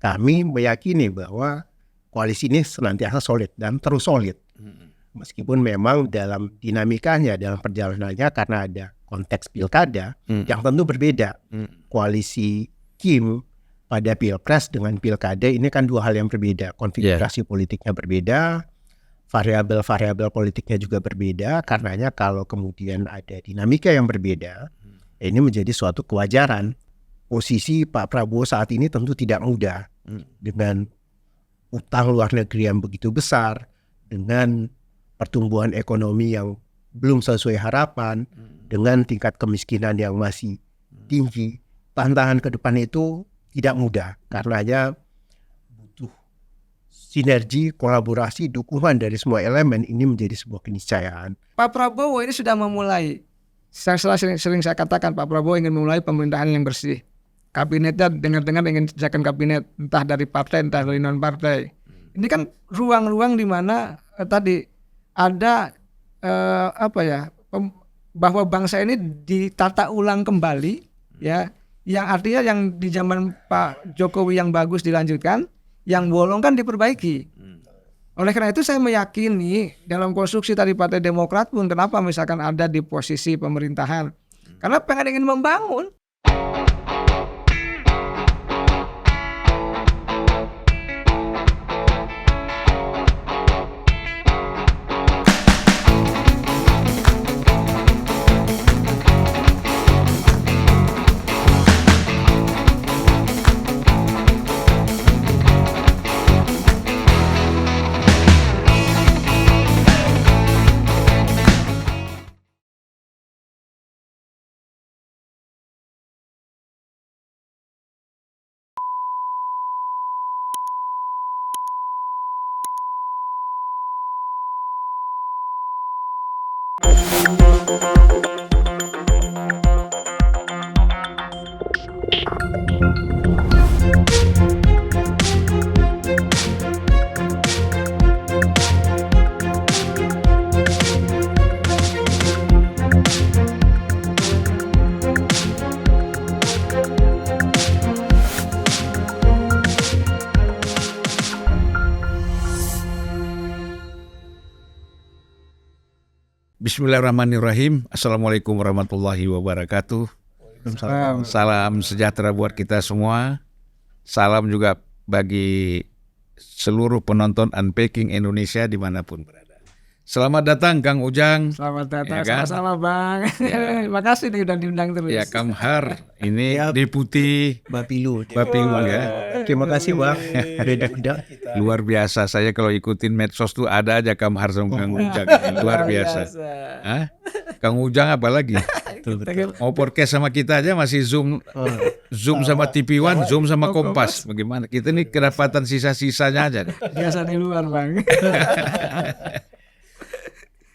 kami meyakini bahwa koalisi ini senantiasa solid dan terus solid. Meskipun memang dalam dinamikanya, dalam perjalanannya karena ada konteks pilkada yang tentu berbeda. Koalisi Kim pada pilpres dengan pilkada ini kan dua hal yang berbeda. Konfigurasi politiknya berbeda, variabel-variabel politiknya juga berbeda. Karenanya kalau kemudian ada dinamika yang berbeda, ini menjadi suatu kewajaran. Posisi Pak Prabowo saat ini tentu tidak mudah dengan utang luar negeri yang begitu besar, dengan pertumbuhan ekonomi yang belum sesuai harapan, dengan tingkat kemiskinan yang masih tinggi. Tantangan ke depan itu tidak mudah, karenanya butuh sinergi, kolaborasi, dukungan dari semua elemen. Ini menjadi sebuah keniscayaan. Pak Prabowo ini sudah memulai, sering saya katakan Pak Prabowo ingin memulai pemerintahan yang bersih. Kabinetnya dengar-dengar ingin jajakan kabinet entah dari partai entah dari non partai. Ini kan ruang-ruang di mana tadi ada bahwa bangsa ini ditata ulang kembali, ya, yang artinya yang di zaman Pak Jokowi yang bagus dilanjutkan, yang bolong kan diperbaiki. Oleh karena itu saya meyakini dalam konstruksi tadi Partai Demokrat pun kenapa misalkan ada di posisi pemerintahan, karena ingin membangun. Bismillahirrahmanirrahim. Assalamualaikum warahmatullahi wabarakatuh. Salam sejahtera buat kita semua. Salam juga bagi seluruh penonton Unpacking Indonesia dimanapun berada. Selamat datang Kang Ujang. Selamat datang, ya kan? Sama-sama Bang. Ya. Makasih nih udah diundang terus. Ya Kamhar, ini Deputi Bapilu ya. Terima kasih Bang. Luar biasa, saya kalau ikutin medsos tuh ada aja Kamhar sama Kang Ujang. Luar biasa. Hah? Kang Ujang apa lagi? Mau podcast sama kita aja masih Zoom sama TV One, Zoom sama Kompas. Bagaimana? Kita nih kedapatan sisa-sisanya aja. Biasa di luar Bang.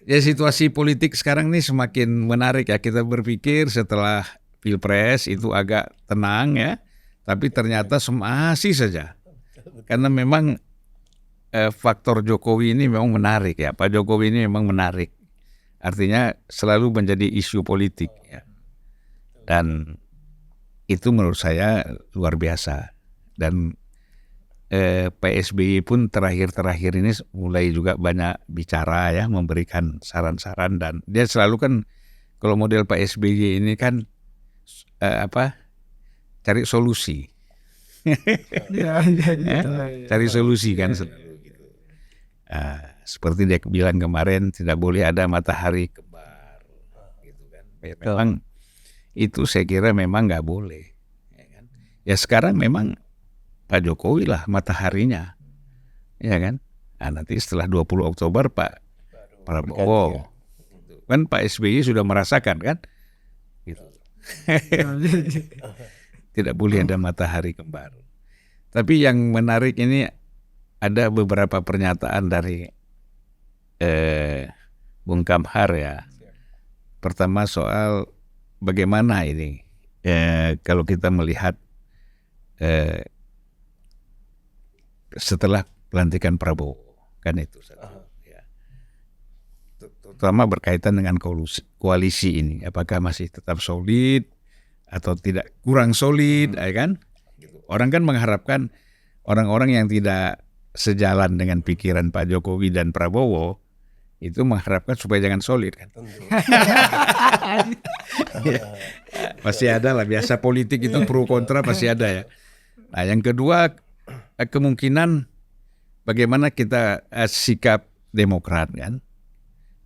Ya situasi politik sekarang nih semakin menarik ya. Kita berpikir setelah Pilpres itu agak tenang ya. Tapi ternyata masih saja. Karena memang faktor Jokowi ini memang menarik ya. Pak Jokowi ini memang menarik. Artinya selalu menjadi isu politik ya. Dan itu menurut saya luar biasa. Dan Pak SBY pun terakhir-terakhir ini mulai juga banyak bicara ya, memberikan saran-saran, dan dia selalu kan kalau model Pak SBY ini kan cari solusi. Cari solusi kan selalu gitu. Seperti dia bilang kemarin, tidak boleh ada matahari kembar gitu kan. Memang itu saya kira memang nggak boleh ya kan? Ya sekarang memang Pak Jokowi lah mataharinya, ya kan? Nah, nanti setelah 20 Oktober Pak Prabowo, kan Pak SBY sudah merasakan kan? Gitu. Tidak boleh ada matahari kembar. Tapi yang menarik ini ada beberapa pernyataan dari Bung Kamhar ya. Pertama soal bagaimana ini kalau kita melihat setelah pelantikan Prabowo kan itu ya. Terutama berkaitan dengan koalisi ini, apakah masih tetap solid atau tidak kurang solid, ya kan? Orang kan mengharapkan orang-orang yang tidak sejalan dengan pikiran Pak Jokowi dan Prabowo itu mengharapkan supaya jangan solid kan. Pasti ada lah, biasa politik itu pro kontra pasti ada ya. Nah, yang kedua kemungkinan bagaimana kita sikap Demokrat kan.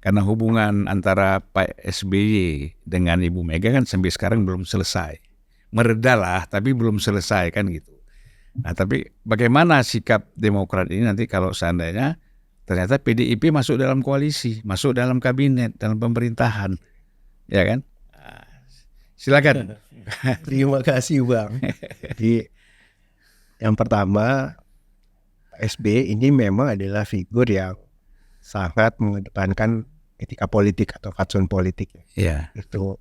Karena hubungan antara Pak SBY dengan Ibu Mega kan sampai sekarang belum selesai. Mereda lah, tapi belum selesai kan gitu. Nah, tapi bagaimana sikap Demokrat ini nanti kalau seandainya ternyata PDIP masuk dalam koalisi, masuk dalam kabinet, dalam pemerintahan, ya kan? Silakan. Terima kasih Bang. Jadi yang pertama, Pak SBY ini memang adalah figur yang sangat mengedepankan etika politik atau fatsun politik. Ya. Itu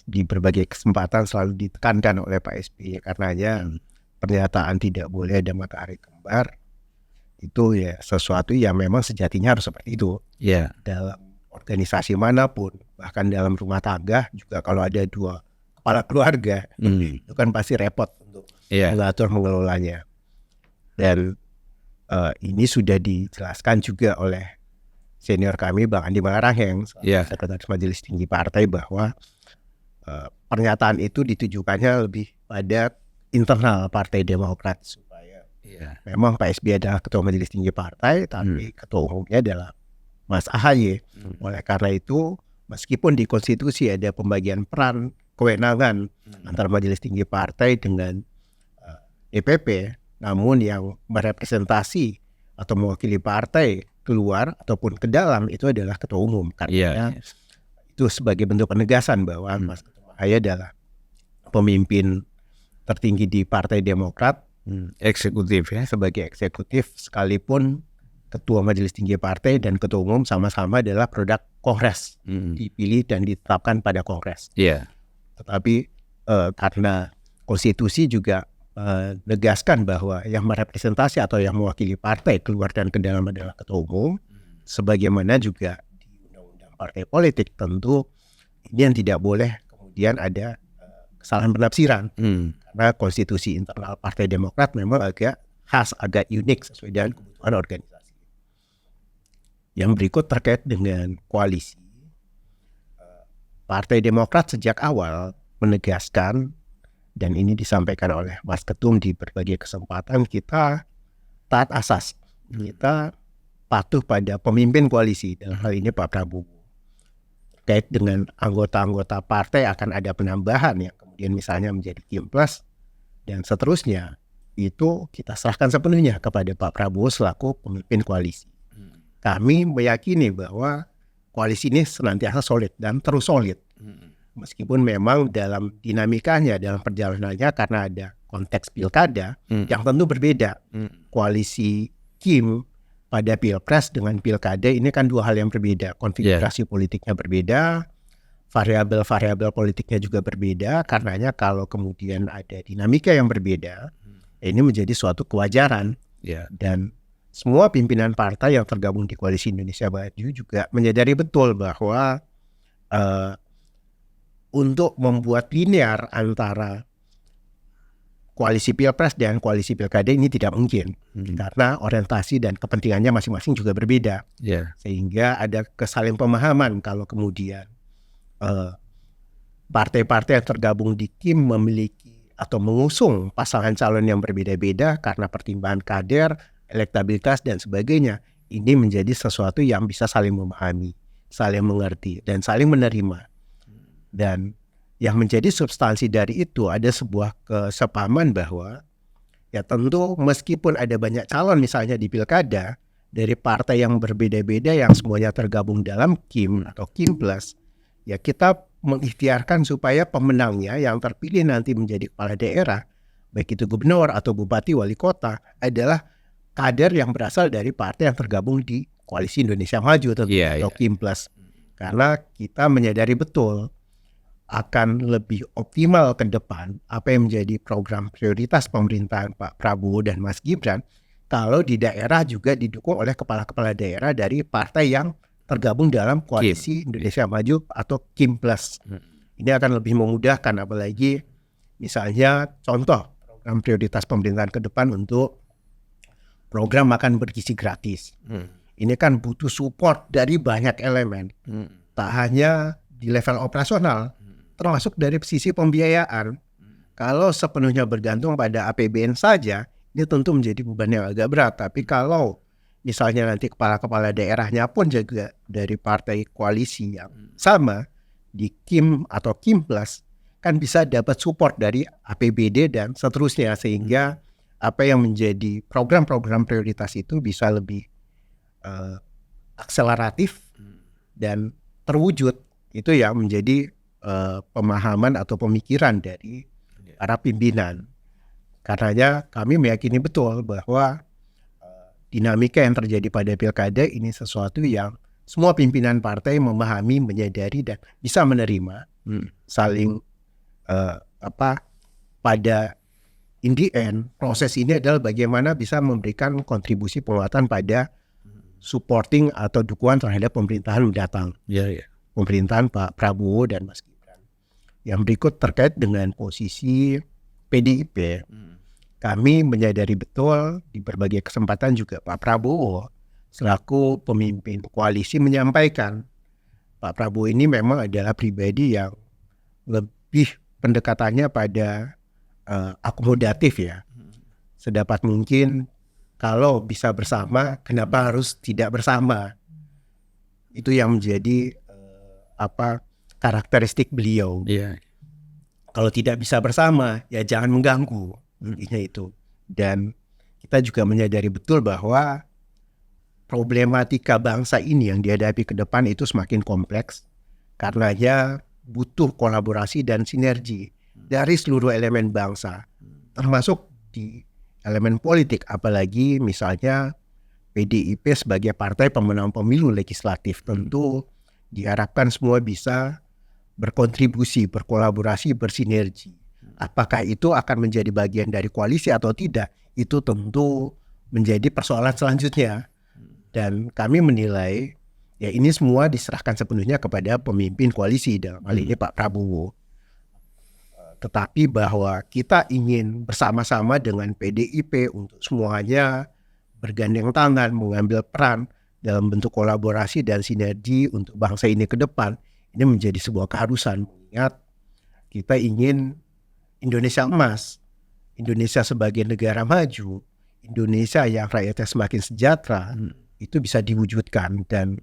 di berbagai kesempatan selalu ditekankan oleh Pak SBY karenanya pernyataan tidak boleh ada matahari kembar itu ya sesuatu yang memang sejatinya harus seperti itu. Ya. Dalam organisasi manapun, bahkan dalam rumah tangga juga kalau ada dua kepala keluarga itu kan pasti repot untuk mengatur mengelolanya. Dan ini sudah dijelaskan juga oleh senior kami Bang Andi Malarangeng, Sekretaris Majelis Tinggi Partai, bahwa pernyataan itu ditujukannya lebih pada internal Partai Demokrat supaya memang Pak SBY adalah Ketua Majelis Tinggi Partai, tapi Ketua Umumnya adalah Mas AHY. Oleh karena itu, meskipun di konstitusi ada pembagian peran kewenangan antara Majelis Tinggi Partai dengan DPP, namun yang merepresentasi atau mewakili partai keluar ataupun ke dalam itu adalah Ketua Umum. Karena itu sebagai bentuk penegasan bahwa Mas Ketua AHY adalah pemimpin tertinggi di Partai Demokrat, eksekutif ya, sebagai eksekutif, sekalipun Ketua Majelis Tinggi Partai dan Ketua Umum sama-sama adalah produk Kongres, dipilih dan ditetapkan pada Kongres. Tetapi karena konstitusi juga menegaskan bahwa yang merepresentasi atau yang mewakili partai keluar dan ke dalam adalah Ketua Umum, sebagaimana juga di Undang-Undang Partai Politik, tentu ini yang tidak boleh kemudian ada kesalahan penafsiran. Karena konstitusi internal Partai Demokrat memang agak khas, agak unik sesuai dengan kebutuhan organisasi. Yang berikut terkait dengan koalisi. Partai Demokrat sejak awal menegaskan, dan ini disampaikan oleh Mas Ketum di berbagai kesempatan, kita taat asas, kita patuh pada pemimpin koalisi, dalam hal ini Pak Prabowo. Terkait dengan anggota-anggota partai akan ada penambahan yang kemudian misalnya menjadi Kim Plus dan seterusnya, itu kita serahkan sepenuhnya kepada Pak Prabowo selaku pemimpin koalisi. Kami meyakini bahwa koalisi ini senantiasa solid dan terus solid. Meskipun memang dalam dinamikanya, dalam perjalanannya karena ada konteks pilkada yang tentu berbeda. Koalisi Kim pada pilpres dengan pilkada ini kan dua hal yang berbeda. Konfigurasi politiknya berbeda, variabel-variabel politiknya juga berbeda. Karenanya kalau kemudian ada dinamika yang berbeda, ini menjadi suatu kewajaran. Dan semua pimpinan partai yang tergabung di Koalisi Indonesia Maju juga menyadari betul bahwa untuk membuat linear antara koalisi pilpres dan koalisi pilkada ini tidak mungkin, karena orientasi dan kepentingannya masing-masing juga berbeda. Sehingga ada kesaling pemahaman kalau kemudian partai-partai yang tergabung di Kim memiliki atau mengusung pasangan calon yang berbeda-beda karena pertimbangan kader, elektabilitas dan sebagainya. Ini menjadi sesuatu yang bisa saling memahami, saling mengerti dan saling menerima. Dan yang menjadi substansi dari itu ada sebuah kesepahaman bahwa ya tentu meskipun ada banyak calon misalnya di pilkada dari partai yang berbeda-beda yang semuanya tergabung dalam Kim atau Kim Plus, ya kita mengikhtiarkan supaya pemenangnya yang terpilih nanti menjadi kepala daerah, baik itu gubernur atau bupati wali kota, adalah kader yang berasal dari partai yang tergabung di Koalisi Indonesia Maju atau Kim Plus. Karena kita menyadari betul akan lebih optimal ke depan apa yang menjadi program prioritas pemerintahan Pak Prabowo dan Mas Gibran kalau di daerah juga didukung oleh kepala-kepala daerah dari partai yang tergabung dalam Koalisi Indonesia Maju atau Kim Plus. Ini akan lebih memudahkan, apalagi misalnya contoh program prioritas pemerintahan ke depan untuk program makan bergizi gratis. Ini kan butuh support dari banyak elemen, tak hanya di level operasional, termasuk dari sisi pembiayaan. Kalau sepenuhnya bergantung pada APBN saja, ini tentu menjadi beban yang agak berat. Tapi kalau misalnya nanti kepala-kepala daerahnya pun juga dari partai koalisi yang sama di KIM atau KIM Plus, kan bisa dapat support dari APBD dan seterusnya, sehingga apa yang menjadi program-program prioritas itu bisa lebih akseleratif dan terwujud. Itu yang menjadi pemahaman atau pemikiran dari para pimpinan. Karenanya kami meyakini betul bahwa dinamika yang terjadi pada pilkada ini sesuatu yang semua pimpinan partai memahami, menyadari dan bisa menerima. Saling pada in the end proses ini adalah bagaimana bisa memberikan kontribusi penguatan pada supporting atau dukungan terhadap pemerintahan mendatang. Pemerintahan Pak Prabowo dan Mas Gibran. Yang berikut terkait dengan posisi PDIP. Kami menyadari betul di berbagai kesempatan juga Pak Prabowo selaku pemimpin koalisi menyampaikan Pak Prabowo ini memang adalah pribadi yang lebih pendekatannya pada akomodatif ya. Sedapat mungkin kalau bisa bersama, kenapa harus tidak bersama? Itu yang menjadi karakteristik beliau. Kalau tidak bisa bersama, ya jangan mengganggu. Intinya itu. Dan kita juga menyadari betul bahwa problematika bangsa ini yang dihadapi ke depan itu semakin kompleks. Karenanya butuh kolaborasi dan sinergi dari seluruh elemen bangsa, termasuk di elemen politik, apalagi misalnya PDIP sebagai partai pemenang pemilu legislatif. Tentu diharapkan semua bisa berkontribusi, berkolaborasi, bersinergi. Apakah itu akan menjadi bagian dari koalisi atau tidak, itu tentu menjadi persoalan selanjutnya. Dan kami menilai ya ini semua diserahkan sepenuhnya kepada pemimpin koalisi, dalam hal ini Pak Prabowo. Tetapi bahwa kita ingin bersama-sama dengan PDIP untuk semuanya bergandeng tangan, mengambil peran dalam bentuk kolaborasi dan sinergi untuk bangsa ini ke depan, ini menjadi sebuah keharusan. Mengingat kita ingin Indonesia emas, Indonesia sebagai negara maju, Indonesia yang rakyatnya semakin sejahtera, itu bisa diwujudkan. Dan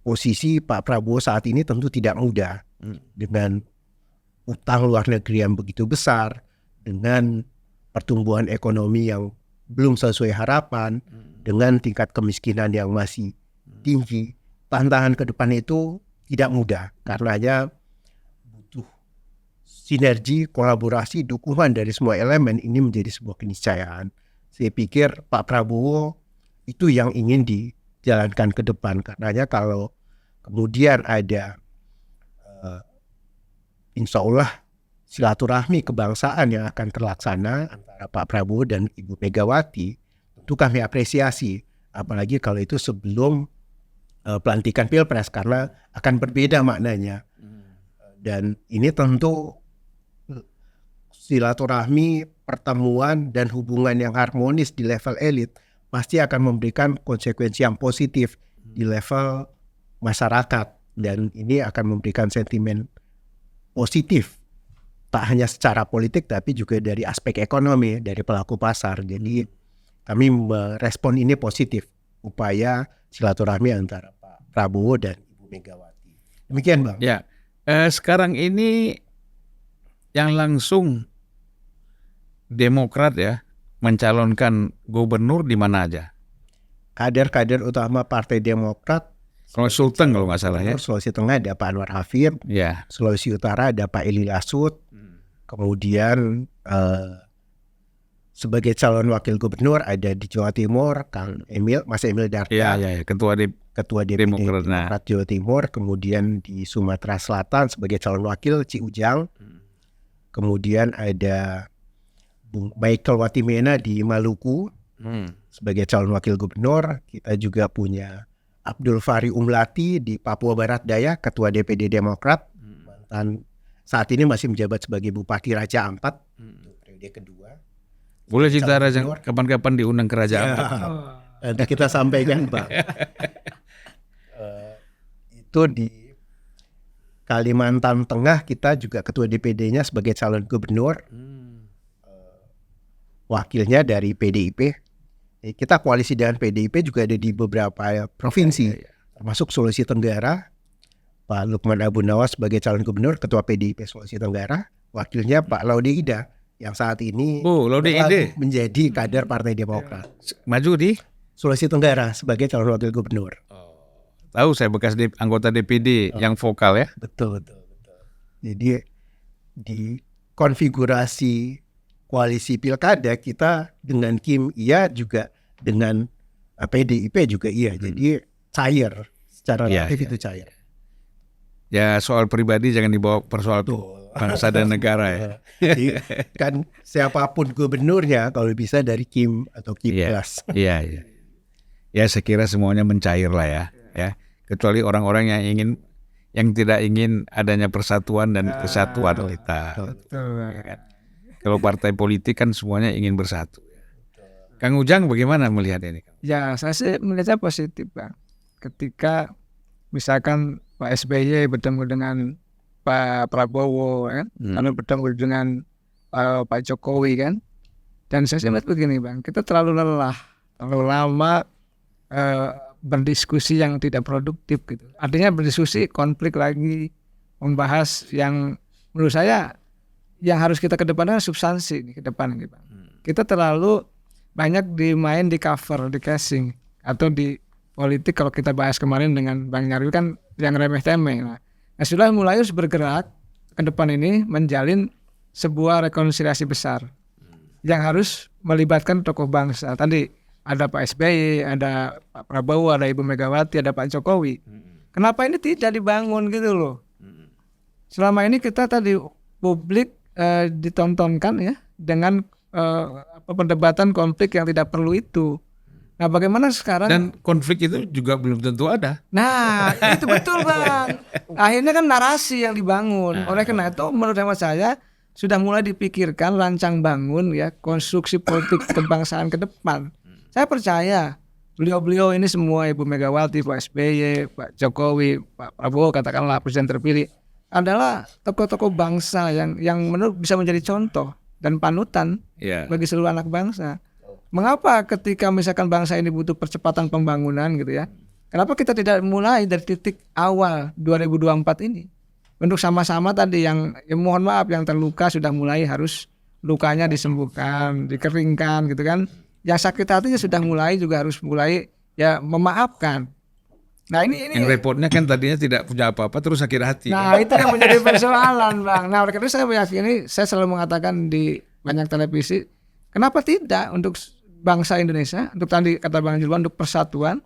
posisi Pak Prabowo saat ini tentu tidak mudah, dengan utang luar negeri yang begitu besar, dengan pertumbuhan ekonomi yang belum sesuai harapan, dengan tingkat kemiskinan yang masih tinggi. Tantangan ke depan itu tidak mudah, karenanya butuh sinergi, kolaborasi, dukungan dari semua elemen. Ini menjadi sebuah keniscayaan. Saya pikir Pak Prabowo itu yang ingin dijalankan ke depan. Karenanya kalau kemudian ada insya Allah silaturahmi kebangsaan yang akan terlaksana antara Pak Prabowo dan Ibu Megawati, tentu kami apresiasi. Apalagi kalau itu sebelum pelantikan Pilpres, karena akan berbeda maknanya. Dan ini tentu silaturahmi, pertemuan dan hubungan yang harmonis di level elit pasti akan memberikan konsekuensi yang positif di level masyarakat. Dan ini akan memberikan sentimen positif, tak hanya secara politik tapi juga dari aspek ekonomi, dari pelaku pasar. Jadi kami merespon ini positif, upaya silaturahmi antara Pak Prabowo dan Ibu Megawati. Demikian Bang. Ya, sekarang ini yang langsung Demokrat ya mencalonkan gubernur di mana aja? Kader-kader utama Partai Demokrat, Kalau Sulteng kalau nggak salah ya. Sulawesi Tengah ada Pak Anwar Hafid, Ya. Sulawesi Utara ada Pak Eli Lasut, kemudian sebagai calon wakil gubernur ada di Jawa Timur Kang Emil, Mas Emil Dardak, Ya, ketua DPD Demokrat. Demokrat Jawa Timur. Kemudian di Sumatera Selatan sebagai calon wakil Ci Ujang, kemudian ada Bung Michael Watimena di Maluku sebagai calon wakil gubernur. Kita juga punya Abdul Fahri Umlati di Papua Barat Daya, ketua DPD Demokrat, mantan saat ini masih menjabat sebagai Bupati Raja Ampat, periode kedua. Boleh cerita Calon Raja gubernur. kapan-kapan diundang ke Raja Ya, Ampat. nanti kita sampaikan Bang. Itu di Kalimantan Tengah kita juga ketua DPD-nya sebagai calon gubernur, wakilnya dari PDIP. Kita koalisi dengan PDIP juga ada di beberapa provinsi, termasuk Sulawesi Tenggara. Pak Lukman Abu Nawas sebagai calon gubernur, ketua PDIP Sulawesi Tenggara, wakilnya Pak Laude Ida yang saat ini Laude Ida menjadi kader Partai Demokrat. maju di Sulawesi Tenggara sebagai calon wakil gubernur. tahu saya bekas anggota DPD yang vokal ya. Betul. Jadi di konfigurasi koalisi pilkada kita dengan Kim iya, juga dengan PDIP juga iya. Jadi cair, secara relatif itu cair. Ya soal pribadi jangan dibawa persoal bangsa dan negara ya. Jadi, kan siapapun gubernurnya kalau bisa dari Kim atau Kim Plus. Iya. Ya saya kira semuanya mencair lah ya. Kecuali orang-orang yang tidak ingin adanya persatuan dan kesatuan kita. Ya kan? Kalau partai politik kan semuanya ingin bersatu. Kang Ujang bagaimana melihat ini? Ya, saya sih melihatnya positif, Bang. Ketika misalkan Pak SBY bertemu dengan Pak Prabowo, kan, lalu bertemu dengan Pak Jokowi, kan. Dan saya sih melihat begini, Bang, kita terlalu lama berdiskusi yang tidak produktif gitu. Artinya berdiskusi konflik lagi, membahas yang menurut saya yang harus kita kedepankan substansi nih, ke depan gitu. Kita terlalu banyak dimain di cover, di casing, atau di politik. Kalau kita bahas kemarin dengan Bang Nyarwi kan yang remeh-temeh. Nah, sudah mulai harus bergerak ke depan ini menjalin sebuah rekonsiliasi besar yang harus melibatkan tokoh bangsa. Tadi ada Pak SBY, ada Pak Prabowo, ada Ibu Megawati, ada Pak Jokowi. Kenapa ini tidak dibangun gitu loh? Selama ini kita tadi publik ditontonkan ya dengan perdebatan konflik yang tidak perlu itu. Nah, bagaimana sekarang? Dan konflik itu juga belum tentu ada. Nah, itu betul Bang. Akhirnya kan narasi yang dibangun. Oleh karena itu menurut hemat saya sudah mulai dipikirkan rancang bangun ya konstruksi politik kebangsaan ke depan. Saya percaya beliau-beliau ini semua, Ibu Megawati, Pak SBY, Pak Jokowi, Pak Prabowo katakanlah presiden terpilih, adalah tokoh-tokoh bangsa yang menurut bisa menjadi contoh dan panutan bagi seluruh anak bangsa. Mengapa ketika misalkan bangsa ini butuh percepatan pembangunan gitu ya, kenapa kita tidak mulai dari titik awal 2024 ini untuk sama-sama tadi yang mohon maaf yang terluka sudah mulai harus lukanya disembuhkan, dikeringkan gitu kan. Yang sakit hatinya sudah mulai juga harus mulai ya memaafkan. Nah ini yang repotnya kan tadinya tidak punya apa-apa terus sakit hati. Nah itu yang menjadi persoalan Bang. Nah oleh karena itu saya meyakini, saya selalu mengatakan di banyak televisi, kenapa tidak untuk bangsa Indonesia, untuk tadi kata Bang Julwan, untuk persatuan,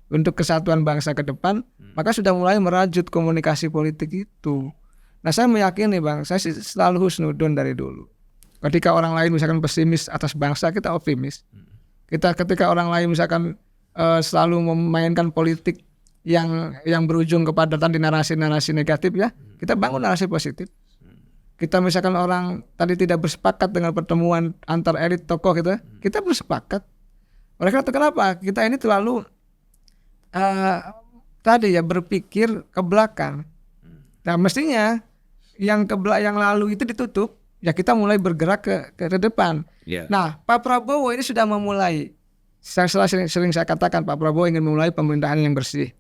untuk kesatuan bangsa ke depan, maka sudah mulai merajut komunikasi politik itu. Nah saya meyakini Bang, saya selalu husnudon dari dulu. Ketika orang lain misalkan pesimis atas bangsa, kita optimis. Ketika orang lain misalkan selalu memainkan politik yang berujung kepada tadi narasi-narasi negatif ya, kita bangun narasi positif. Kita misalkan orang tadi tidak bersepakat dengan pertemuan antar elit tokoh gitu, kita bersepakat. Oleh karena itu kenapa kita ini terlalu tadi ya berpikir ke belakang. Nah mestinya yang lalu itu ditutup. Ya kita mulai bergerak ke depan. Nah Pak Prabowo ini sudah memulai. Sering saya katakan Pak Prabowo ingin memulai pemerintahan yang bersih.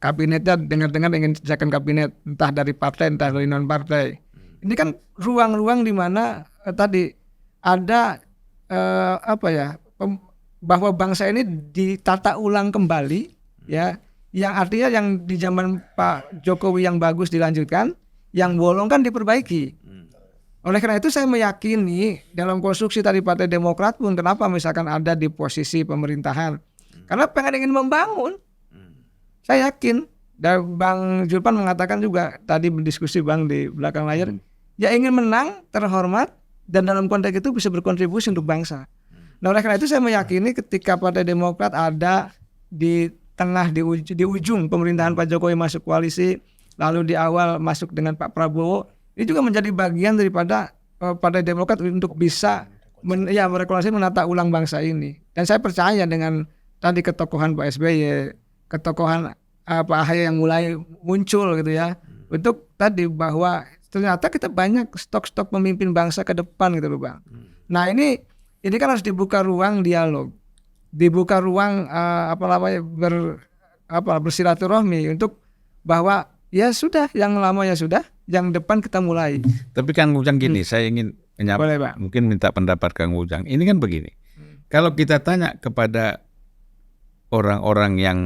Kabinetnya dengar-dengar ingin jaga kabinet entah dari partai entah dari non partai. Ini kan ruang-ruang di mana tadi ada bahwa bangsa ini ditata ulang kembali ya, yang artinya yang di zaman Pak Jokowi yang bagus dilanjutkan, yang bolong kan diperbaiki. Oleh karena itu saya meyakini dalam konstruksi tadi Partai Demokrat pun kenapa misalkan ada di posisi pemerintahan, karena ingin membangun. Saya yakin, dan Bang Julpan mengatakan juga tadi berdiskusi Bang di belakang layar, ya ingin menang, terhormat, dan dalam konteks itu bisa berkontribusi untuk bangsa. Nah oleh karena itu saya meyakini ketika Partai Demokrat ada di tengah, di ujung pemerintahan Pak Jokowi masuk koalisi, lalu di awal masuk dengan Pak Prabowo, ini juga menjadi bagian daripada Partai Demokrat untuk bisa merekolasi menata ulang bangsa ini. Dan saya percaya dengan tadi ketokohan Pak SBY, ketokohan Pak AHY yang mulai muncul gitu ya, untuk tadi bahwa ternyata kita banyak stok-stok pemimpin bangsa ke depan gitu loh Bang. Nah ini kan harus dibuka ruang dialog, dibuka ruang bersilaturahmi untuk bahwa ya sudah, yang lama ya sudah, yang depan kita mulai. Tapi Kang Ujang gini, saya ingin Boleh, Pak. mungkin minta pendapat Kang Ujang. Ini kan begini, kalau kita tanya kepada orang-orang yang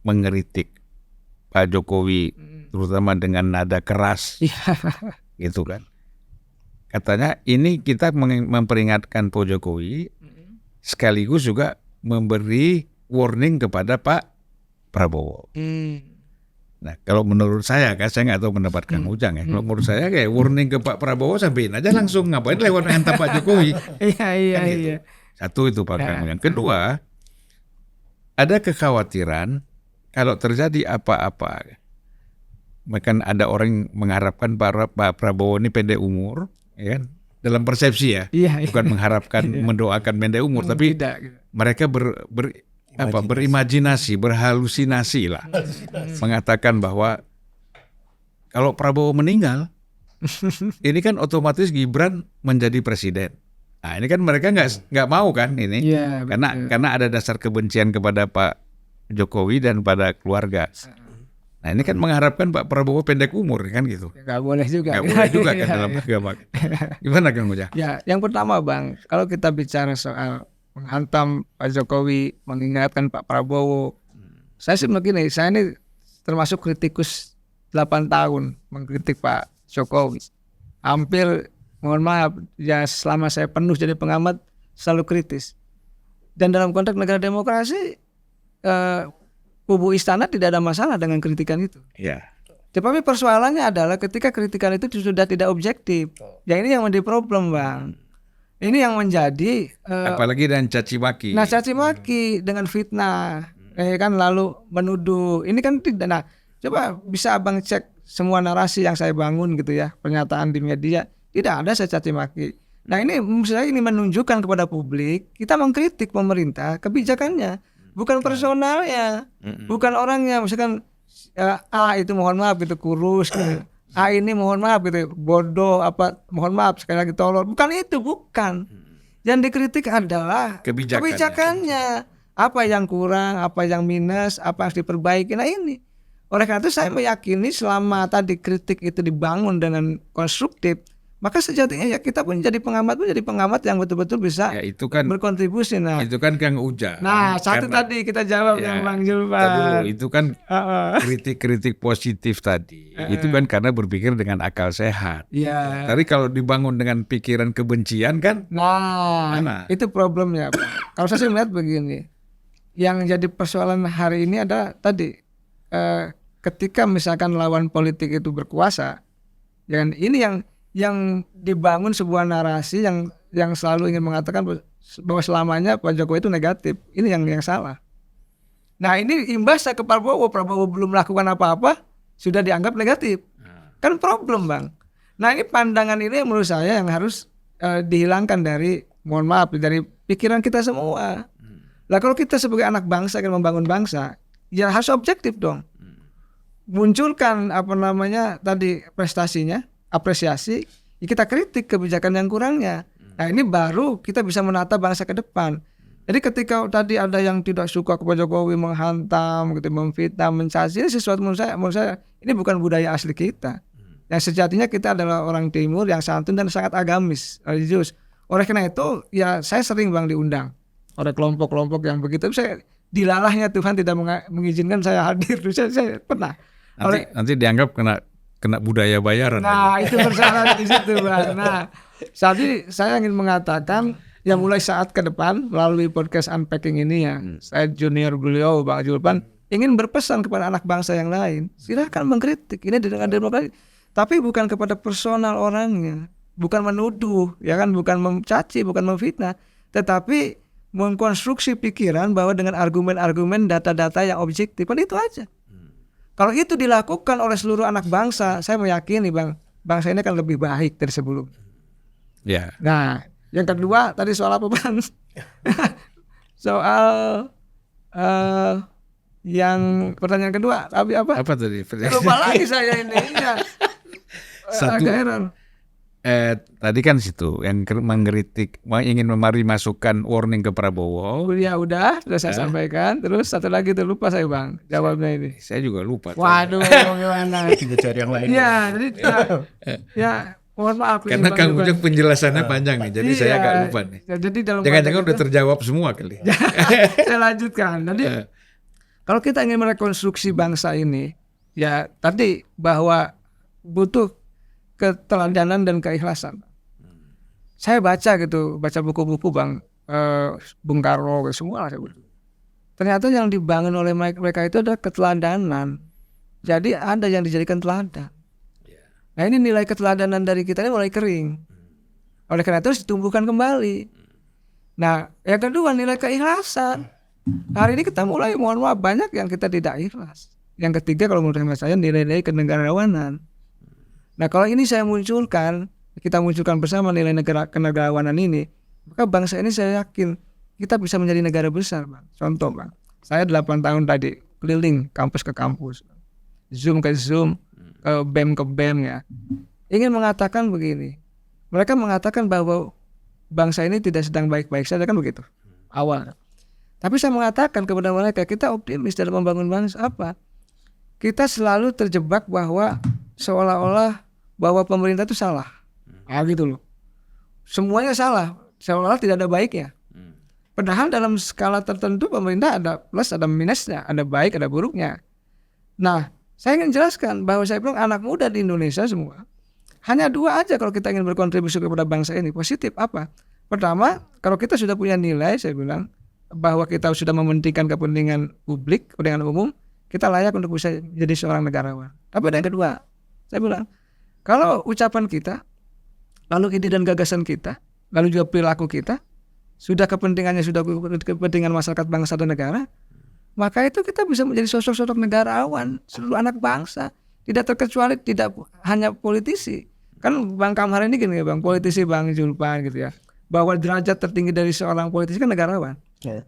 mengkritik Pak Jokowi, terutama dengan nada keras, gitu kan, katanya ini kita memperingatkan Pak Jokowi, sekaligus juga memberi warning kepada Pak Prabowo. Nah, kalau menurut saya, kan saya nggak tahu pendapat Kang Ujang ya. Kalau menurut saya kayak warning ke Pak Prabowo, sampein aja langsung, ngapain lewat hantar Pak Jokowi. Iya. Kan gitu. Satu itu Pak Kang Ujang. Kedua, ada kekhawatiran kalau terjadi apa-apa, bahkan ada orang mengharapkan Pak Prabowo ini pendek umur, ya kan? Dalam persepsi ya, bukan mengharapkan mendoakan pendek umur, tapi mereka berimajinasi, berhalusinasi lah, mengatakan bahwa kalau Prabowo meninggal, ini kan otomatis Gibran menjadi presiden. Nah ini kan mereka nggak mau kan ini, karena ada dasar kebencian kepada Pak Jokowi dan pada keluarga. Nah ini kan mengharapkan Pak Prabowo pendek umur kan gitu. Nggak boleh juga. Nggak boleh juga kan dalam agama. Gimana Kang Ujang? Ya, yang pertama Bang, kalau kita bicara soal menghantam Pak Jokowi, mengingatkan Pak Prabowo, saya sih begini, saya ini termasuk kritikus 8 tahun mengkritik Pak Jokowi. Hampir, mohon maaf, ya selama saya penuh jadi pengamat selalu kritis. Dan dalam konteks negara demokrasi, kubu istana tidak ada masalah dengan kritikan itu. Iya. Tetapi persoalannya adalah ketika kritikan itu sudah tidak objektif. Ya ini yang menjadi problem Bang. Ini yang menjadi apalagi dengan caci maki. Nah, caci maki dengan fitnah, kan lalu menuduh. Ini kan tidak. Nah, coba bisa Abang cek semua narasi yang saya bangun gitu ya, pernyataan di media, tidak ada saya caci maki. Nah, ini misalnya ini menunjukkan kepada publik kita mengkritik pemerintah, kebijakannya, bukan personalnya, bukan orangnya. Misalkan itu mohon maaf gitu kurus gitu. Ini mohon maaf gitu bodoh mohon maaf sekali lagi tolol, bukan. Yang dikritik adalah kebijakannya, apa yang kurang, apa yang minus, apa yang harus diperbaiki. Nah ini, oleh karena itu saya meyakini selama tadi kritik itu dibangun dengan konstruktif, maka sejatinya ya kita pun jadi pengamat yang betul-betul bisa berkontribusi. Nah itu kan Kang Ujang. Nah satu tadi kita jawab yang Bang Julpan. Itu kan kritik-kritik positif tadi. Itu kan karena berpikir dengan akal sehat. Tapi kalau dibangun dengan pikiran kebencian kan. Nah itu problemnya. Kalau saya sih melihat begini, yang jadi persoalan hari ini adalah tadi ketika misalkan lawan politik itu berkuasa, dan ini yang dibangun sebuah narasi yang selalu ingin mengatakan bahwa selamanya Pak Jokowi itu negatif. Ini yang salah. Nah ini imbasnya ke Prabowo belum melakukan apa-apa sudah dianggap negatif. Kan problem Bang. Nah ini pandangan ini menurut saya yang harus dihilangkan dari, mohon maaf, dari pikiran kita semua. Lah kalau kita sebagai anak bangsa akan membangun bangsa, ya harus objektif dong. Munculkan tadi prestasinya, apresiasi, ya kita kritik kebijakan yang kurangnya. Nah ini baru kita bisa menata bangsa ke depan. Jadi ketika tadi ada yang tidak suka kepada Jokowi, menghantam, gitu, memfitnah, mencaci, ini sesuatu menurut saya ini bukan budaya asli kita. Yang sejatinya kita adalah orang Timur yang santun dan sangat agamis, religius. Oleh karena itu ya saya sering Bang diundang oleh kelompok-kelompok yang begitu. Saya dilalahnya Tuhan tidak mengizinkan saya hadir. Saya pernah. Nanti dianggap kena budaya bayaran. Nah itu persoalan di situ Bang. Nah jadi saya ingin mengatakan ya mulai saat ke depan melalui podcast Unpacking ini ya, saya junior beliau Bang Julpan ingin berpesan kepada anak bangsa yang lain, silakan mengkritik ini dengan demokrasi, tapi bukan kepada personal orangnya, bukan menuduh, ya kan, bukan mencaci, bukan memfitnah, tetapi mengkonstruksi pikiran bahwa dengan argumen-argumen data-data yang objektif, kan itu aja. Kalau itu dilakukan oleh seluruh anak bangsa, saya meyakini Bang, bangsa ini akan lebih baik dari sebelumnya. Ya. Nah, Yang kedua tadi soal apa Bang? Soal yang pertanyaan kedua tapi apa? Apa tadi? Lupa lagi saya ini. Ya. Satu. Agak heran. Tadi kan situ yang mengkritik, ingin memberi masukan warning ke Prabowo. Ya udah saya sampaikan. Terus satu lagi tuh lupa saya Bang jawabnya ini. Saya juga lupa. Waduh, gimana? Kita cari yang lain. Ya, jadi ya mohon maaf. Karena Bang Kang Iwan. Ujang penjelasannya panjang nih, jadi saya agak Iya. lupa nih. Ya, jadi dalam Jangan-jangan konteks udah itu- terjawab semua kali. saya lanjutkan. Jadi kalau kita ingin merekonstruksi bangsa ini, ya tadi bahwa butuh keteladanan dan keikhlasan. Saya baca buku-buku Bang Bung Karno semua lah saya butuh. Ternyata yang dibangun oleh mereka itu adalah keteladanan. Jadi ada yang dijadikan teladan. Nah ini nilai keteladanan dari kita ini mulai kering. Oleh karena itu harus ditumbuhkan kembali. Nah yang kedua nilai keikhlasan. Hari ini kita mulai mohon maaf banyak yang kita tidak ikhlas. Yang ketiga kalau menurut saya nilai-nilai kenegarawanan. Nah kalau ini kita munculkan bersama nilai kenegarawanan ini, maka bangsa ini saya yakin kita bisa menjadi negara besar Bang. Contoh Bang, saya 8 tahun tadi keliling kampus ke kampus, Zoom ke Zoom, ke BEM ya. Ingin mengatakan begini, mereka mengatakan bahwa bangsa ini tidak sedang baik-baik saja kan begitu awal. Tapi saya mengatakan kepada mereka kita optimis dalam membangun bangsa apa? Kita selalu terjebak bahwa seolah-olah bahwa pemerintah itu salah. Gitu loh. Semuanya salah, seolah-olah tidak ada baiknya. Padahal dalam skala tertentu pemerintah ada plus, ada minusnya, ada baik, ada buruknya. Nah, saya ingin jelaskan bahwa saya bilang anak muda di Indonesia semua hanya 2 aja kalau kita ingin berkontribusi kepada bangsa ini. Positif apa? Pertama, kalau kita sudah punya nilai, saya bilang bahwa kita sudah mementingkan kepentingan publik, kepentingan umum, kita layak untuk bisa jadi seorang negarawan. Tapi ada yang kedua, saya bilang kalau ucapan kita, lalu ide dan gagasan kita, lalu juga perilaku kita, sudah kepentingannya sudah kepentingan masyarakat bangsa dan negara, maka itu kita bisa menjadi sosok-sosok negarawan seluruh anak bangsa, tidak terkecuali tidak hanya politisi. Kan Bang Kamhar ini gini ya Bang, politisi Bang Julpan gitu ya, bahwa derajat tertinggi dari seorang politisi kan negarawan.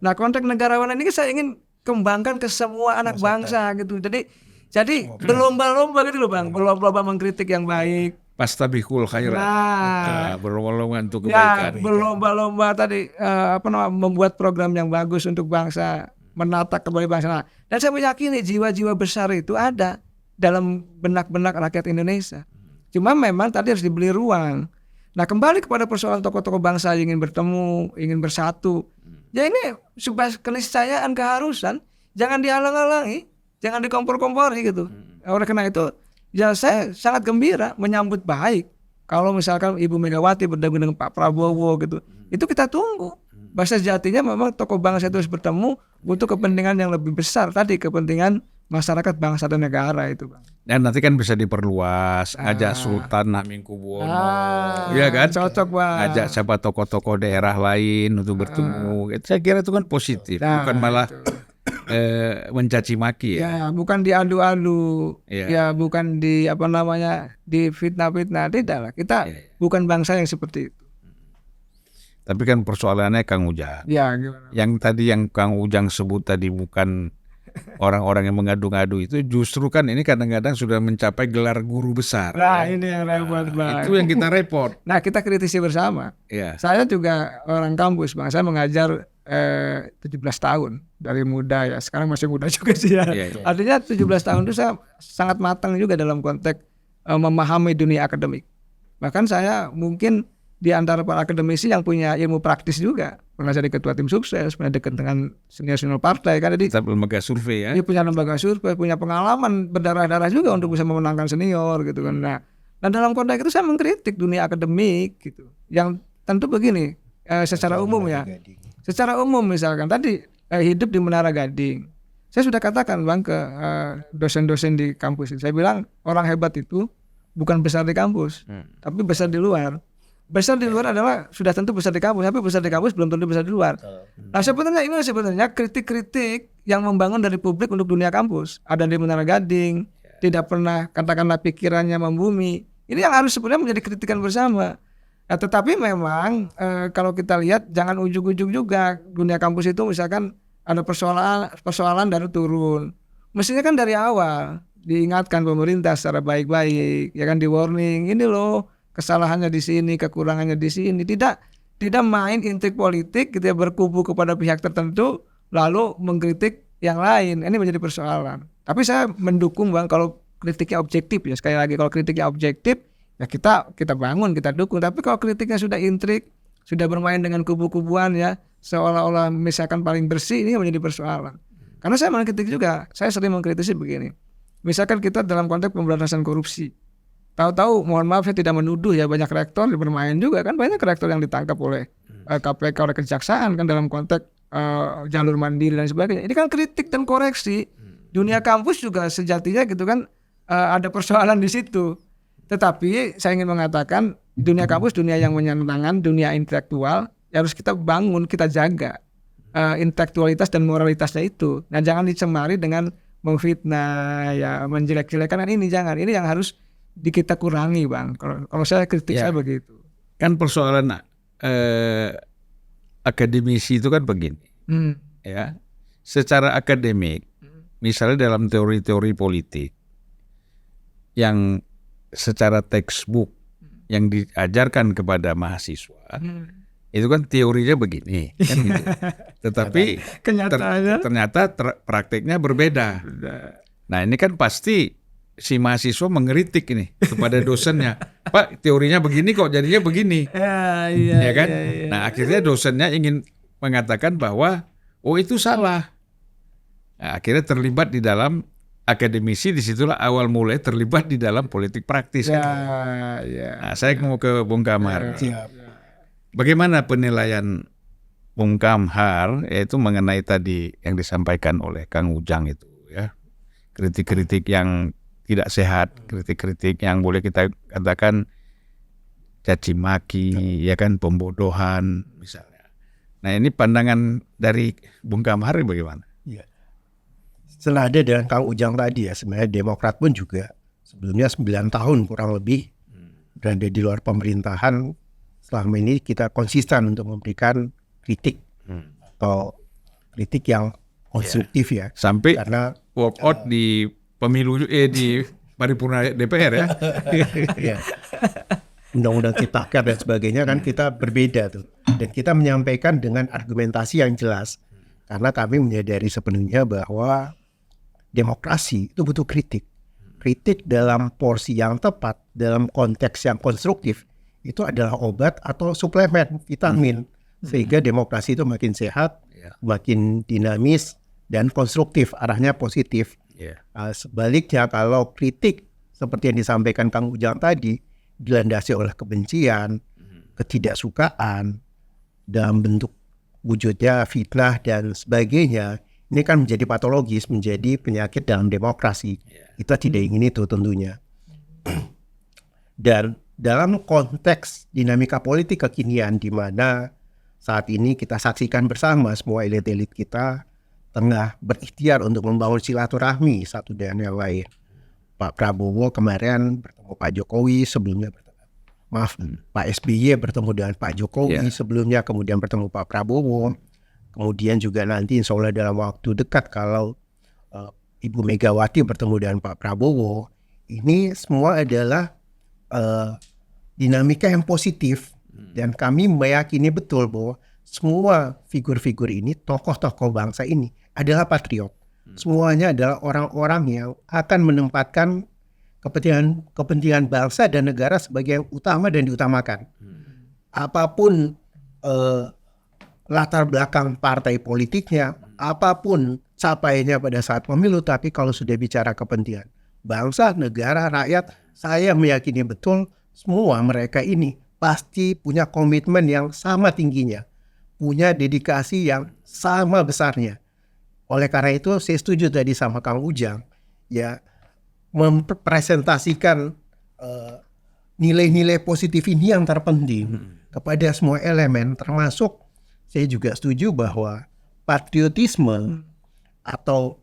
Nah konteks negarawan ini saya ingin kembangkan ke semua anak bangsa gitu. Jadi berlomba-lomba gitu loh Bang, berlomba-lomba mengkritik yang baik. Pastabihul khairat. Nah, Berlomba-lomba untuk ya kebaikan. berlomba-lomba tadi membuat program yang bagus untuk bangsa, menata kembali bangsa. Nah, dan saya meyakini jiwa-jiwa besar itu ada dalam benak-benak rakyat Indonesia. Cuma memang tadi harus dibeli ruang. Nah kembali kepada persoalan tokoh-tokoh bangsa yang ingin bertemu, ingin bersatu. Ya ini sebuah keniscayaan, keharusan, jangan dihalang-halangi, jangan dikompor-kompori gitu. Oleh karena itu, ya saya sangat gembira menyambut baik kalau misalkan Ibu Megawati bertemu dengan Pak Prabowo gitu. Itu kita tunggu. Bahasa sejatinya memang tokoh bangsa itu harus bertemu untuk kepentingan yang lebih besar tadi, kepentingan masyarakat bangsa dan negara itu Bang. Dan nanti kan bisa diperluas, ajak Sultan Hamengkubuwono, ya kan? Cocok Bang. Ajak siapa tokoh-tokoh daerah lain untuk bertemu. Saya kira itu kan positif, bukan malah mencaci maki ya. Ya, bukan diadu-adu, Iya. ya bukan di di fitnah-fitnah, tidak lah. Kita bukan bangsa yang seperti itu. Tapi kan persoalannya Kang Ujang. Ya, gimana? Yang tadi yang Kang Ujang sebut tadi bukan orang-orang yang mengadu-ngadu itu, justru kan ini kadang-kadang sudah mencapai gelar guru besar. Nah, ini yang repot Bang. Itu yang kita repot. Nah, kita kritisi bersama. Ya. Saya juga orang kampus Bang. Saya mengajar 17 tahun dari muda ya. Sekarang masih muda juga sih ya. Iya, iya. Artinya 17 tahun itu saya sangat matang juga dalam konteks memahami dunia akademik. Bahkan saya mungkin di antara para akademisi yang punya ilmu praktis juga. Pernah jadi ketua tim sukses, pernah dekat dengan senior-senior partai kan. Jadi Kita lembaga survei ya. dia punya lembaga survei, punya pengalaman berdarah-darah juga untuk bisa memenangkan senior gitu kan. Nah, dan dalam konteks itu saya mengkritik dunia akademik gitu. Yang tentu begini, secara umum ya. Secara umum misalkan tadi hidup di Menara Gading. Saya sudah katakan Bang ke dosen-dosen di kampus ini. Saya bilang orang hebat itu bukan besar di kampus, tapi besar di luar. Besar di luar adalah sudah tentu besar di kampus, tapi besar di kampus belum tentu besar di luar. Nah sebenarnya kritik-kritik yang membangun dari publik untuk dunia kampus. Ada di Menara Gading, tidak pernah katakanlah pikirannya membumi. Ini yang harus sebenarnya menjadi kritikan bersama. Nah, tetapi memang kalau kita lihat jangan ujug-ujug juga dunia kampus itu misalkan ada persoalan dan turun. Mestinya kan dari awal diingatkan pemerintah secara baik-baik, ya kan, di warning, ini loh kesalahannya di sini, kekurangannya di sini. Tidak main intrik politik gitu ya, berkubu kepada pihak tertentu lalu mengkritik yang lain. Ini menjadi persoalan. Tapi saya mendukung Bang kalau kritiknya objektif ya. Sekali lagi kalau kritiknya objektif ya kita bangun, kita dukung. Tapi kalau kritiknya sudah intrik, sudah bermain dengan kubu-kubuan ya, seolah-olah misalkan paling bersih, ini menjadi persoalan. Karena saya mengkritik juga, saya sering mengkritisi begini. Misalkan kita dalam konteks pemberantasan korupsi, tahu-tahu, mohon maaf saya tidak menuduh ya, banyak rektor bermain juga kan, banyak rektor yang ditangkap oleh KPK, oleh kejaksaan kan dalam konteks jalur mandiri dan sebagainya. Ini kan kritik dan koreksi. Dunia kampus juga sejatinya gitu kan ada persoalan di situ. Tetapi saya ingin mengatakan dunia kampus dunia yang menyenangkan, dunia intelektual, ya harus kita bangun, kita jaga intelektualitas dan moralitasnya itu. Nah jangan dicemari dengan memfitnah ya, menjelek-jelekan ini jangan. Ini yang harus kita kurangi Bang. Kalau saya kritik saya begitu. Kan persoalan akademisi itu kan begini, ya. Secara akademik, misalnya dalam teori-teori politik yang secara textbook yang diajarkan kepada mahasiswa, itu kan teorinya begini, kan gitu. Tetapi ternyata prakteknya berbeda. Nah ini kan pasti si mahasiswa mengkritik ini kepada dosennya, Pak teorinya begini kok jadinya begini, ya kan? Nah akhirnya dosennya ingin mengatakan bahwa oh itu salah. Nah, akhirnya terlibat di dalam akademisi, disitulah awal mulai terlibat di dalam politik praktis. Nah saya mau ke Bung Kamhar. Bagaimana penilaian Bung Kamhar yaitu mengenai tadi yang disampaikan oleh Kang Ujang itu ya, kritik-kritik yang tidak sehat, kritik-kritik yang boleh kita katakan caci maki, ya kan, pembodohan misalnya. Nah ini pandangan dari Bung Kamhar bagaimana? Ya. Senada dengan Kang Ujang tadi ya, sebenarnya Demokrat pun juga sebelumnya 9 tahun kurang lebih berada di luar pemerintahan. Selama ini kita konsisten untuk memberikan kritik atau kritik yang konstruktif ya. Sampai karena walk out di pemilu di paripurna DPR ya. Ya. Undang-undang Ciptaker dan sebagainya kan kita berbeda tuh. Dan kita menyampaikan dengan argumentasi yang jelas. Karena kami menyadari sepenuhnya bahwa demokrasi itu butuh kritik. Kritik dalam porsi yang tepat, dalam konteks yang konstruktif, itu adalah obat atau suplemen vitamin. Sehingga demokrasi itu makin sehat, makin dinamis, dan konstruktif, arahnya positif. Sebaliknya kalau kritik seperti yang disampaikan Kang Ujang tadi dilandasi oleh kebencian, ketidaksukaan dalam bentuk wujudnya fitnah dan sebagainya, ini kan menjadi patologis, menjadi penyakit dalam demokrasi. Kita tidak ingin itu tentunya. Dan dalam konteks dinamika politik kekinian di mana saat ini kita saksikan bersama semua elit-elit kita tengah berikhtiar untuk membangun silaturahmi satu dengan yang lain. Pak Prabowo kemarin bertemu Pak Jokowi, sebelumnya Pak SBY bertemu dengan Pak Jokowi, sebelumnya kemudian bertemu Pak Prabowo, kemudian juga nanti insya Allah dalam waktu dekat kalau Ibu Megawati bertemu dengan Pak Prabowo. Ini semua adalah dinamika yang positif dan kami meyakini betul bahwa semua figur-figur ini, tokoh-tokoh bangsa ini adalah patriot. Semuanya adalah orang-orang yang akan menempatkan kepentingan bangsa dan negara sebagai yang utama dan diutamakan. Apapun latar belakang partai politiknya, apapun capaiannya pada saat pemilu, tapi kalau sudah bicara kepentingan bangsa, negara, rakyat, saya meyakini betul semua mereka ini pasti punya komitmen yang sama tingginya, punya dedikasi yang sama besarnya. Oleh karena itu saya setuju tadi sama Kang Ujang, ya, mempresentasikan nilai-nilai positif ini yang terpenting kepada semua elemen, termasuk saya juga setuju bahwa patriotisme atau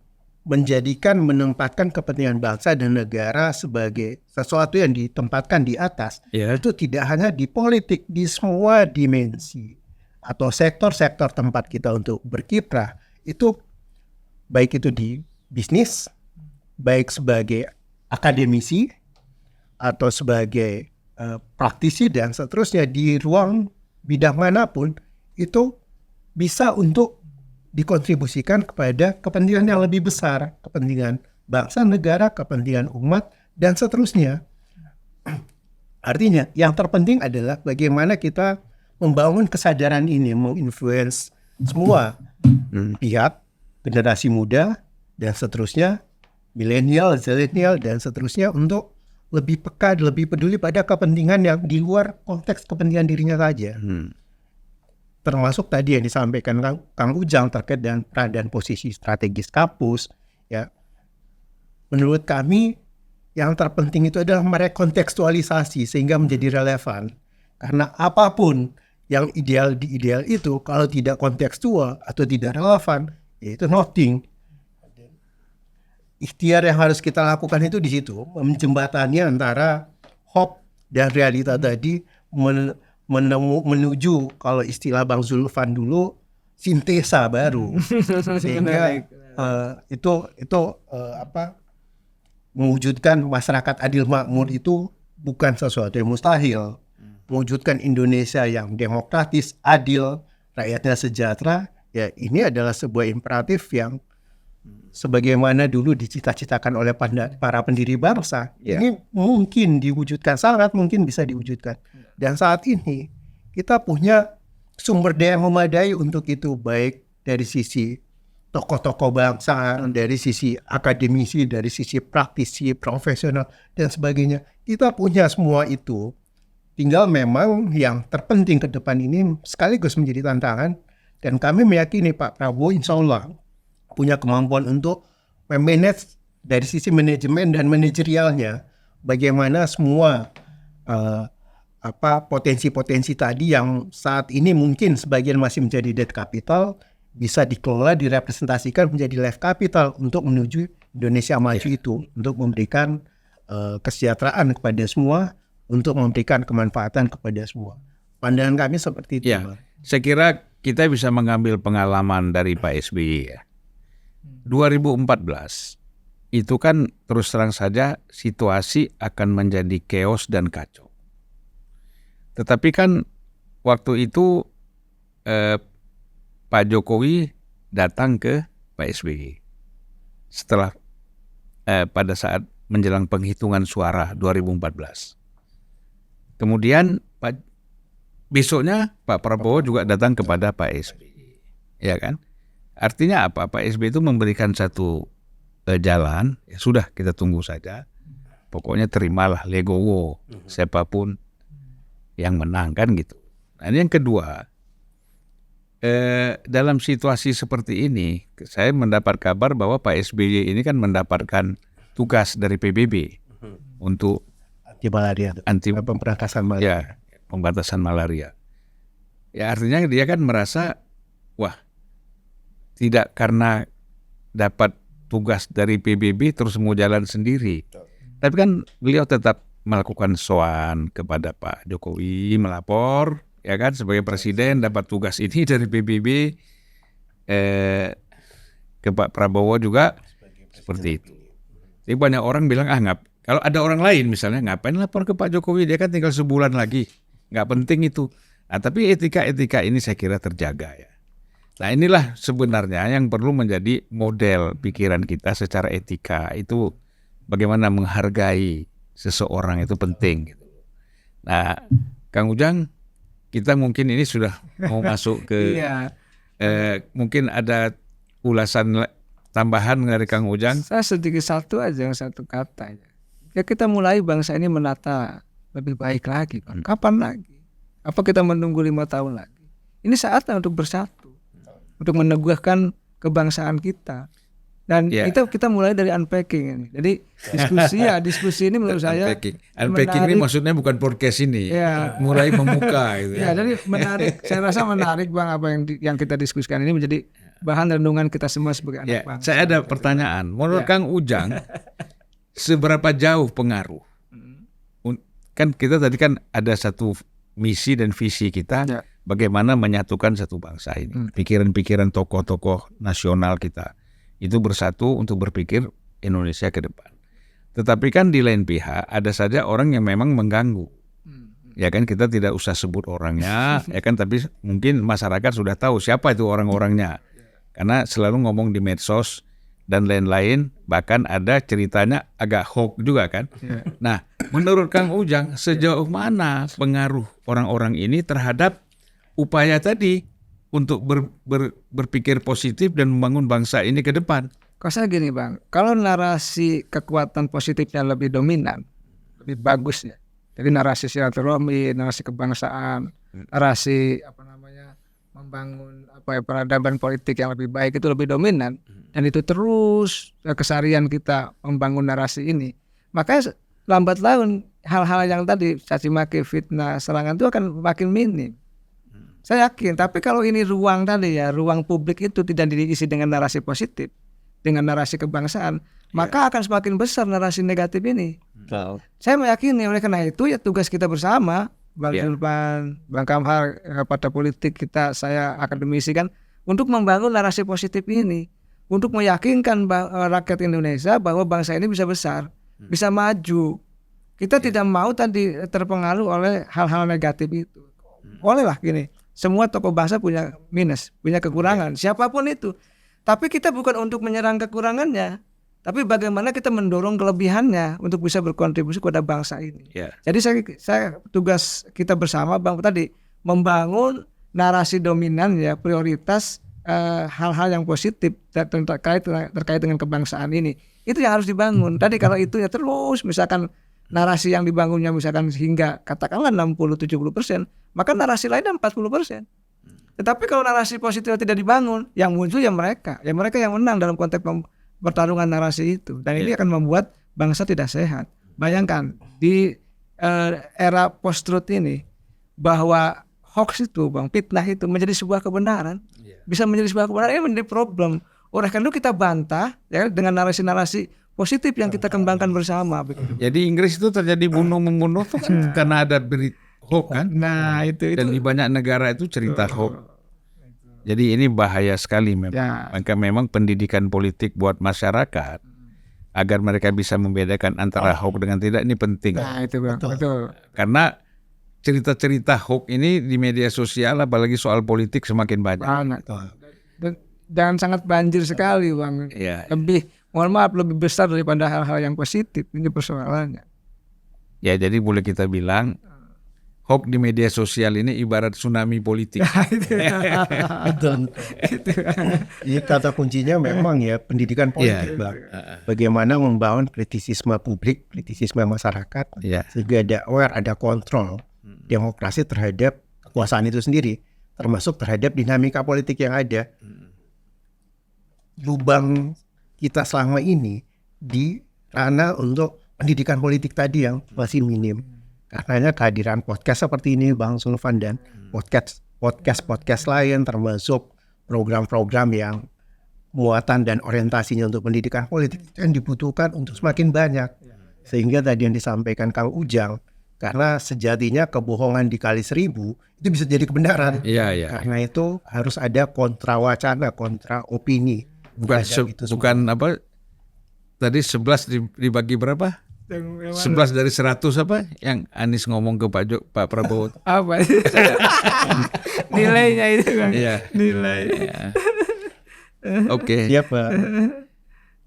menempatkan kepentingan bangsa dan negara sebagai sesuatu yang ditempatkan di atas, Ya. itu tidak hanya di politik, di semua dimensi atau sektor-sektor tempat kita untuk berkiprah, itu baik itu di bisnis, baik sebagai akademisi atau sebagai praktisi dan seterusnya, di ruang bidang manapun itu bisa untuk dikontribusikan kepada kepentingan yang lebih besar, kepentingan bangsa, negara, kepentingan umat, dan seterusnya. Artinya, yang terpenting adalah bagaimana kita membangun kesadaran ini, menginfluence semua pihak, generasi muda, dan seterusnya, milenial, zilenial, dan seterusnya, untuk lebih peka, lebih peduli pada kepentingan yang di luar konteks kepentingan dirinya saja. Termasuk tadi yang disampaikan Kang Ujang terkait dengan peran dan posisi strategis kampus, ya. Menurut kami yang terpenting itu adalah merekontekstualisasi sehingga menjadi relevan. Karena apapun yang ideal di ideal itu kalau tidak kontekstual atau tidak relevan, ya itu nothing. Ikhtiar yang harus kita lakukan itu di situ, menjembatani antara hope dan realita tadi, menuju, kalau istilah Bang Zulfan dulu, sintesa baru, sehingga mewujudkan masyarakat adil makmur itu bukan sesuatu yang mustahil. Mewujudkan Indonesia yang demokratis, adil, rakyatnya sejahtera, ya ini adalah sebuah imperatif yang sebagaimana dulu dicita-citakan oleh para pendiri bangsa. Ini mungkin diwujudkan, sangat mungkin bisa diwujudkan. Dan saat ini kita punya sumber daya yang memadai untuk itu, baik dari sisi tokoh-tokoh bangsa, dari sisi akademisi, dari sisi praktisi, profesional, dan sebagainya. Kita punya semua itu. Tinggal memang yang terpenting ke depan ini sekaligus menjadi tantangan. Dan kami meyakini Pak Prabowo insya Allah punya kemampuan untuk memanage dari sisi manajemen dan manajerialnya, bagaimana semua potensi-potensi tadi yang saat ini mungkin sebagian masih menjadi debt capital bisa dikelola, direpresentasikan menjadi life capital untuk menuju Indonesia maju itu, untuk memberikan kesejahteraan kepada semua, untuk memberikan kemanfaatan kepada semua. Pandangan kami seperti itu. Ya, saya kira kita bisa mengambil pengalaman dari Pak SBY ya. 2014 itu kan terus terang saja situasi akan menjadi chaos dan kacau. Tetapi kan waktu itu Pak Jokowi datang ke Pak SBY setelah pada saat menjelang penghitungan suara 2014. Kemudian besoknya Pak Prabowo juga datang kepada Pak SBY, ya kan? Artinya apa? Pak SBY itu memberikan satu jalan, ya sudah kita tunggu saja. Pokoknya terimalah, legowo, siapapun yang menang kan gitu. Nah ini yang kedua, dalam situasi seperti ini, saya mendapat kabar bahwa Pak SBY ini kan mendapatkan tugas dari PBB untuk pemberantasan malaria. Ya, pembatasan malaria. Ya artinya dia kan merasa, wah, tidak karena dapat tugas dari PBB terus mau jalan sendiri. Tapi kan beliau tetap melakukan soan kepada Pak Jokowi, melapor, ya kan, sebagai presiden dapat tugas ini dari PBB, ke Pak Prabowo juga seperti itu. Jadi banyak orang bilang, kalau ada orang lain misalnya, ngapain lapor ke Pak Jokowi, dia kan tinggal sebulan lagi, nggak penting itu. Nah, tapi etika-etika ini saya kira terjaga ya. Nah inilah sebenarnya yang perlu menjadi model pikiran kita secara etika, itu bagaimana menghargai seseorang itu penting. Nah Kang Ujang, kita mungkin ini sudah mau masuk ke mungkin ada ulasan tambahan dari Kang Ujang. Saya sedikit satu kata. Ya kita mulai bangsa ini menata lebih baik lagi. Kapan lagi? Apa kita menunggu 5 tahun lagi? Ini saatnya untuk bersatu, untuk meneguhkan kebangsaan kita. Dan itu kita mulai dari unpacking ini. Jadi diskusi ini menurut saya unpacking ini maksudnya bukan podcast ini, mulai membuka gitu. Ya, jadi menarik. Saya rasa menarik Bang apa yang kita diskusikan ini menjadi bahan renungan kita semua sebagai anak Ya, bangsa. saya ada pertanyaan. Menurut Ya. Kang Ujang, seberapa jauh pengaruh? Kan kita tadi kan ada satu misi dan visi kita, Ya. bagaimana menyatukan satu bangsa ini. Pikiran-pikiran tokoh-tokoh nasional kita itu bersatu untuk berpikir Indonesia ke depan. Tetapi kan di lain pihak ada saja orang yang memang mengganggu. Ya kan, kita tidak usah sebut orangnya, ya kan, tapi mungkin masyarakat sudah tahu siapa itu orang-orangnya. Karena selalu ngomong di medsos dan lain-lain, bahkan ada ceritanya agak hoax juga kan. Nah, menurut Kang Ujang, sejauh mana pengaruh orang-orang ini terhadap upaya tadi untuk berpikir positif dan membangun bangsa ini ke depan? Kalau saya gini Bang, kalau narasi kekuatan positifnya lebih dominan, lebih bagus ya. Jadi narasi silaturahmi, narasi kebangsaan, narasi membangun peradaban politik yang lebih baik itu lebih dominan, dan itu terus keseharian kita membangun narasi ini. Makanya lambat laun hal-hal yang tadi caci maki, fitnah, serangan itu akan makin minim. Saya yakin. Tapi kalau ini ruang tadi ya, ruang publik itu tidak diisi dengan narasi positif, dengan narasi kebangsaan, maka akan semakin besar narasi negatif ini. Saya meyakini, oleh karena itu ya tugas kita bersama, Bang Zulpan, Bang Kamhar, pada politik kita, saya akademisi kan, untuk membangun narasi positif ini, untuk meyakinkan rakyat Indonesia bahwa bangsa ini bisa besar, bisa maju. Kita tidak mau tadi terpengaruh oleh hal-hal negatif itu. Olehlah gini, semua tokoh bangsa punya minus, punya kekurangan, siapapun itu. Tapi kita bukan untuk menyerang kekurangannya, tapi bagaimana kita mendorong kelebihannya untuk bisa berkontribusi kepada bangsa ini. Jadi saya tugas kita bersama Bang tadi membangun narasi dominan ya, prioritas hal-hal yang positif terkait dengan kebangsaan ini. Itu yang harus dibangun. Tadi kalau itu ya terus misalkan narasi yang dibangunnya misalkan hingga katakanlah 60-70%, maka narasi lainnya 40%. Tetapi kalau narasi positif tidak dibangun, yang muncul ya mereka yang menang dalam konteks pertarungan narasi itu, dan ini akan membuat bangsa tidak sehat. Bayangkan di era post-truth ini bahwa hoax itu, Bang, fitnah itu menjadi sebuah kebenaran, bisa menjadi sebuah kebenaran, ini menjadi problem. Oleh karena itu kita bantah ya dengan narasi-narasi positif yang kita kembangkan bersama. Jadi Inggris itu terjadi bunuh-membunuh tuh kan karena ada berita hoax kan. Nah itu. Dan di banyak negara itu cerita hoax. Jadi ini bahaya sekali memang. Ya. Maka memang pendidikan politik buat masyarakat agar mereka bisa membedakan antara hoax dengan tidak, ini penting. Nah itu Bang, betul. Karena cerita-cerita hoax ini di media sosial apalagi soal politik semakin banyak. Dan sangat banjir sekali Bang. Ya. Mohon maaf, lebih besar daripada hal-hal yang positif. Ini persoalannya. Ya, jadi boleh kita bilang hoax di media sosial ini ibarat tsunami politik. Betul. Jadi kata kuncinya memang ya pendidikan politik, Bang. Bagaimana membangun kritisisme publik, kritisisme masyarakat, sehingga ada aware, ada kontrol demokrasi terhadap kekuasaan itu sendiri, termasuk terhadap dinamika politik yang ada. Lubang kita selama ini di ranah untuk pendidikan politik tadi yang masih minim. Karenanya kehadiran podcast seperti ini, Bang Zulfan, dan podcast lain, termasuk program-program yang muatan dan orientasinya untuk pendidikan politik yang dibutuhkan untuk semakin banyak. Sehingga tadi yang disampaikan Kang Ujang, karena sejatinya kebohongan dikali 1000 itu bisa jadi kebenaran. Karena itu harus ada kontra wacana, kontra opini. Bukan apa tadi 11 dibagi berapa? 11 dari 100 apa yang Anies ngomong ke Pak Prabowo? Apa? Nilainya itu Bang. Nilai. Oke. Siap, Pak.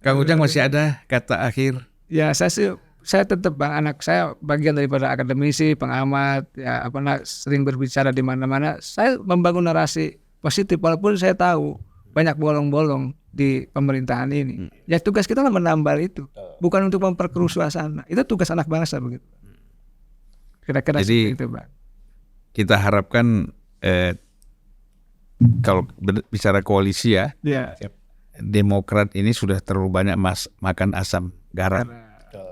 Kang Ujang masih ada kata akhir? Ya, saya tetap Bang, anak saya bagian daripada akademisi, pengamat, ya sering berbicara di mana-mana. Saya membangun narasi positif walaupun saya tahu banyak bolong-bolong di pemerintahan ini. Ya tugas kita lah menambal itu, bukan untuk memperkeruh suasana. Itu tugas anak bangsa begitu. Kira-kira seperti itu, Bang. Kita harapkan kalau bicara koalisi ya, Demokrat ini sudah terlalu banyak makan asam garam,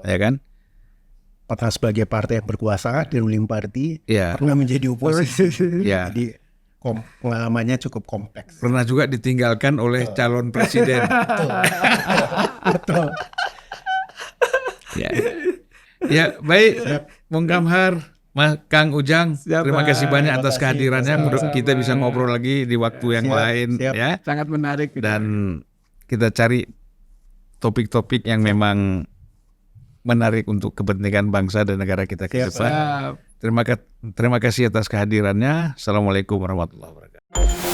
ya kan? Pernah sebagai partai yang berkuasa, di ruling party, pernah menjadi oposisi. Jadi pengalamannya cukup kompleks. Pernah juga ditinggalkan oleh calon presiden. Betul. Ya, ya baik, Bung Kamhar, Kang Ujang, Siap, terima Pak. kasih banyak atas Terima kasih. kehadirannya. Mudah Sama-sama. kita bisa ngobrol lagi di waktu yang Siap, lain, siap. ya. Sangat menarik. Dan kita cari topik-topik yang memang menarik untuk kepentingan bangsa dan negara kita ke Siap, depan. Siap. Terima kasih atas kehadirannya. Assalamualaikum warahmatullahi wabarakatuh.